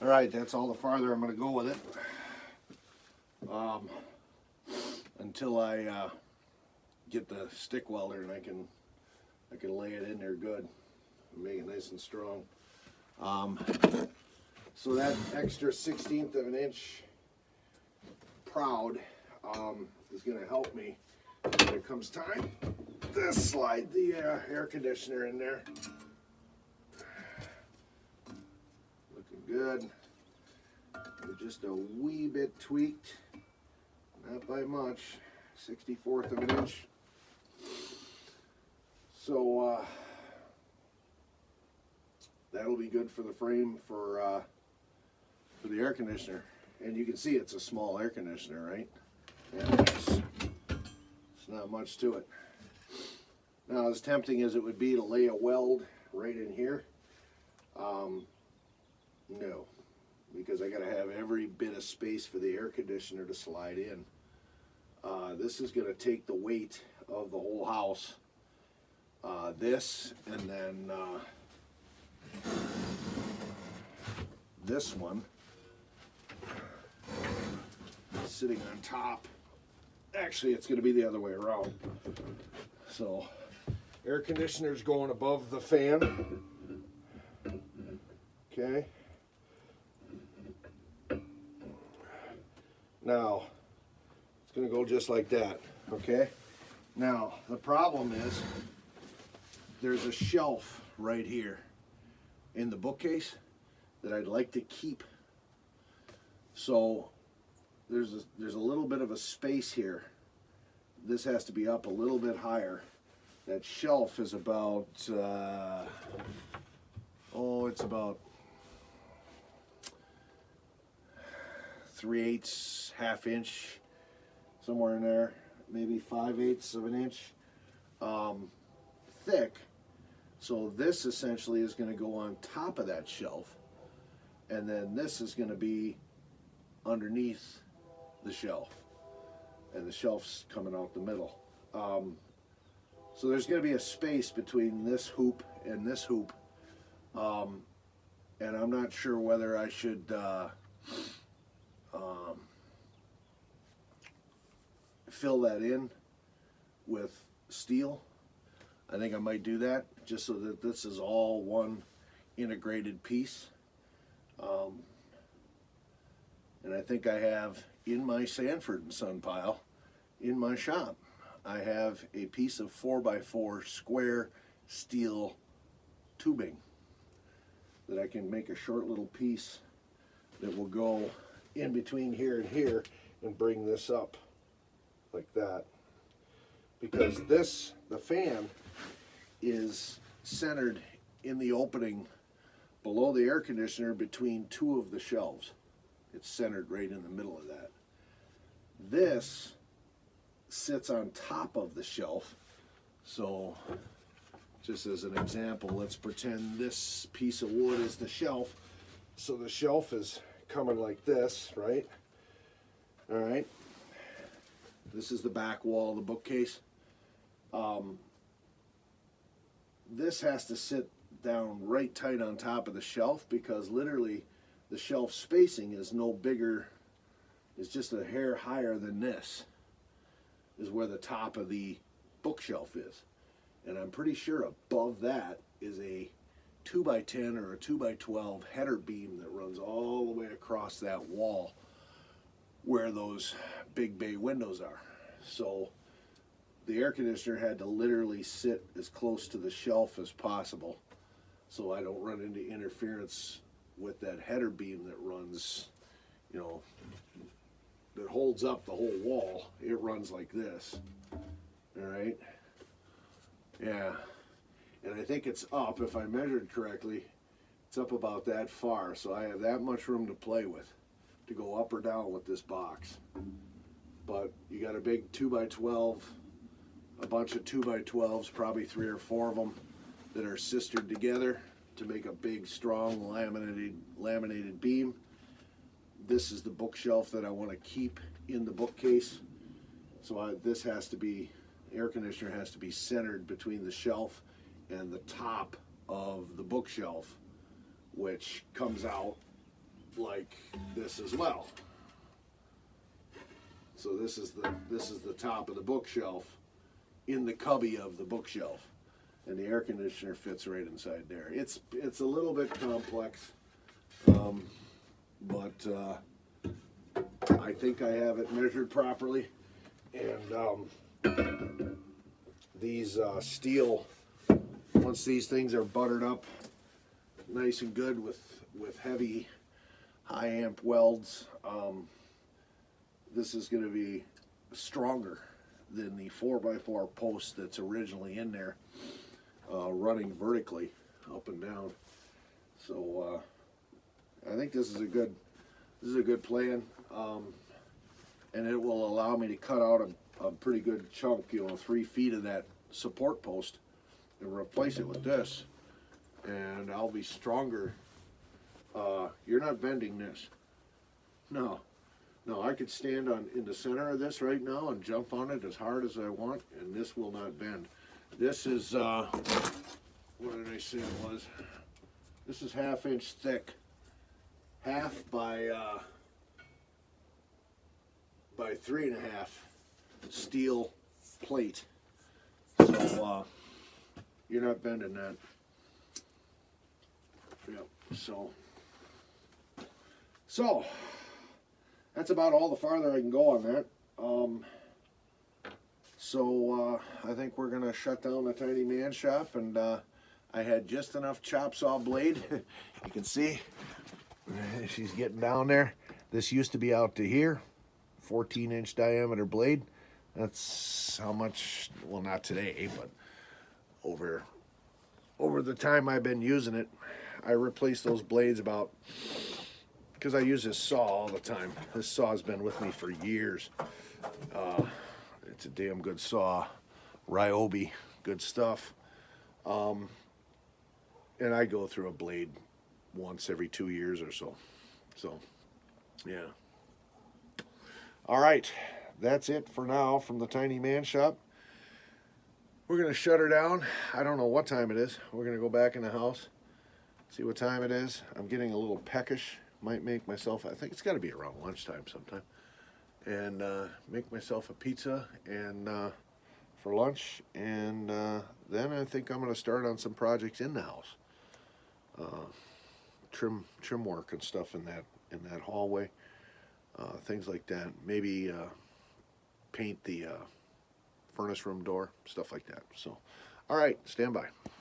All right, that's all the farther I'm going to go with it. Until I get the stick welder and I can lay it in there good and make it nice and strong. So that extra 1/16 of an inch proud is going to help me when it comes time to slide the air conditioner in there. Looking good. We're just a wee bit tweaked, not by much, 1/64 of an inch. So that'll be good for the frame for the air conditioner. And you can see it's a small air conditioner, right? And it's not much to it. Now, as tempting as it would be to lay a weld right in here, no, because I got to have every bit of space for the air conditioner to slide in. This is going to take the weight of the whole house. This, and then this one sitting on top. Actually, it's going to be the other way around. So, air conditioner's going above the fan. Okay. Now, it's going to go just like that. Okay. Now, the problem is there's a shelf right here in the bookcase that I'd like to keep. So there's a little bit of a space here. This has to be up a little bit higher. That shelf is about it's about 3/8, half inch, somewhere in there, maybe 5/8 of an inch thick. So this essentially is going to go on top of that shelf, and then this is going to be underneath the shelf, and the shelf's coming out the middle. So there's going to be a space between this hoop and this hoop, and I'm not sure whether I should fill that in with steel. I think I might do that just so that this is all one integrated piece. And I think I have in my Sanford & Son pile in my shop, I have a piece of 4x4 square steel tubing that I can make a short little piece that will go in between here and here and bring this up like that. Because this, the fan, is centered in the opening below the air conditioner between two of the shelves. It's centered right in the middle of that. This sits on top of the shelf. So just as an example, let's pretend this piece of wood is the shelf. So the shelf is coming like this, right? All right. This is the back wall of the bookcase. This has to sit down right tight on top of the shelf, because literally the shelf spacing is no bigger, it's just a hair higher than this, is where the top of the bookshelf is. And I'm pretty sure above that is a 2x10 or a 2x12 header beam that runs all the way across that wall where those big bay windows are. So the air conditioner had to literally sit as close to the shelf as possible so I don't run into interference with that header beam that runs, you know, that holds up the whole wall. It runs like this. All right. Yeah. And I think it's up, if I measured correctly, it's up about that far. So I have that much room to play with, to go up or down with this box. But you got a big 2x12, a bunch of 2x12s, probably 3 or 4 of them that are sistered together to make a big, strong laminated beam. This is the bookshelf that I want to keep in the bookcase. So this has to be, air conditioner has to be centered between the shelf and the top of the bookshelf, which comes out like this as well. So this is the top of the bookshelf in the cubby of the bookshelf, and the air conditioner fits right inside there. It's a little bit complex, but I think I have it measured properly. And these steel, once these things are buttered up nice and good with heavy high amp welds, this is going to be stronger than the 4x4 post that's originally in there, running vertically up and down. So I think this is a good plan, and it will allow me to cut out a pretty good chunk, 3 feet of that support post, and replace it with this, and I'll be stronger. You're not bending this. No, I could stand in the center of this right now and jump on it as hard as I want, and this will not bend. This is, what did I say it was? This is 1/2 inch thick, half by 3.5 steel plate. So you're not bending that. Yep. So that's about all the farther I can go on that. I think we're gonna shut down the tiny man shop, and I had just enough chop saw blade. You can see she's getting down there. This used to be out to here, 14-inch diameter blade. That's how much, well, not today, but over the time I've been using it, I replaced those blades about, because I use this saw all the time. This saw's been with me for years. It's a damn good saw, Ryobi, good stuff. And I go through a blade once every 2 years or so. So, yeah. All right, that's it for now from the tiny man shop. We're gonna shut her down. I don't know what time it is. We're gonna go back in the house, see what time it is. I'm getting a little peckish. Might make myself, I think it's got to be around lunchtime sometime, and make myself a pizza and for lunch, and then I think I'm going to start on some projects in the house, trim work and stuff in that hallway, things like that. Maybe paint the furnace room door, stuff like that. So, all right, stand by.